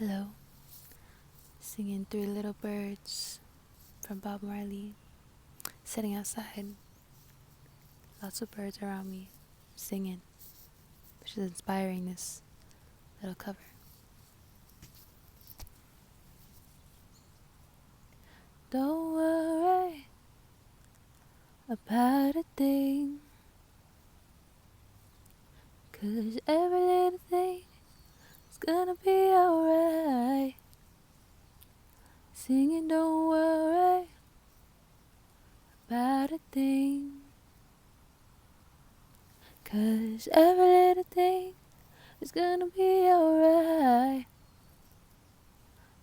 Hello, singing Three Little Birds from Bob Marley. Sitting outside, lots of birds around me, singing, which is inspiring this little cover. Don't worry about a thing, 'cause every little thing is gonna be alright. Singing, don't worry about a thing, 'cause every little thing is gonna be alright.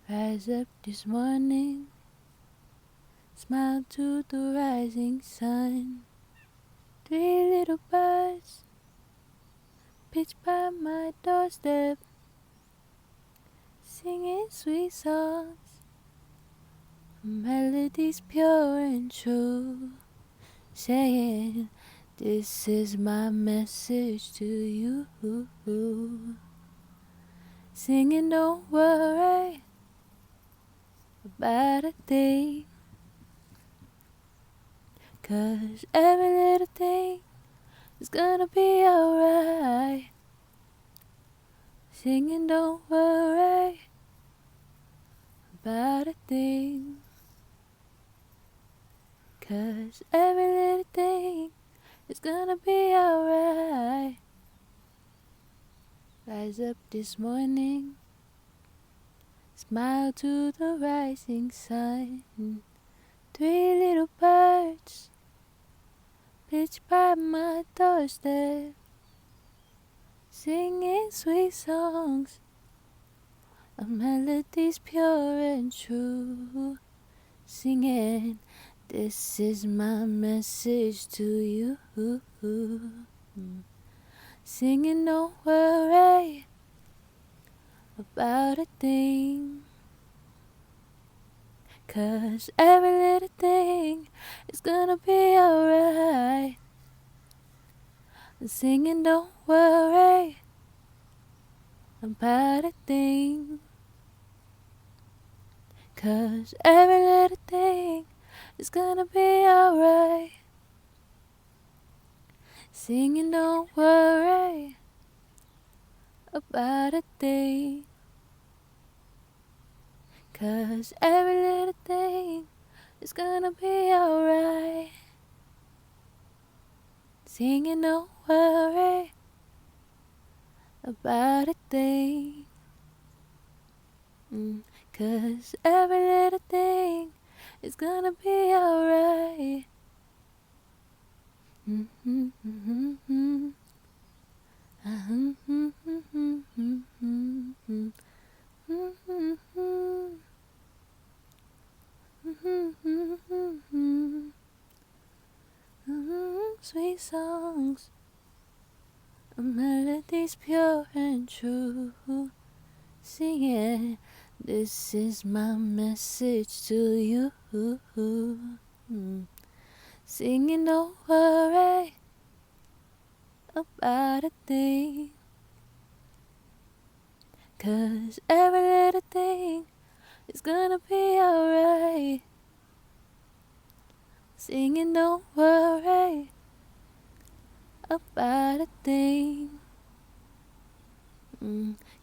Rise up this morning, smile to the rising sun. Three little birds pitched by my doorstep, singing sweet songs, melodies pure and true, saying, this is my message to you. Singing, don't worry about a thing, 'cause every little thing is gonna be alright. Singing, don't worry about a thing, 'cause every little thing is gonna be alright. Rise up this morning, smile to the rising sun. Three little birds pitched by my doorstep, singing sweet songs, melodies pure and true, singing, this is my message to you. Singing, don't worry about a thing, 'cause every little thing is gonna be alright. Singing, don't worry about a thing, 'cause every little thing is gonna be alright. Singing, don't worry about a thing, 'cause every little thing is gonna be alright. Singing, don't worry about a thing, 'cause every little thing is gonna be alright. Sweet songs, melodies pure and true, singing, this is my message to you. Singing, don't worry about a thing, 'cause every little thing is gonna be alright. Singing, don't worry about a thing,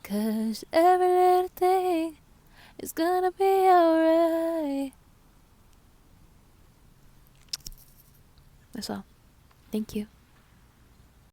'cause every little thing is gonna be alright. That's all. Thank you.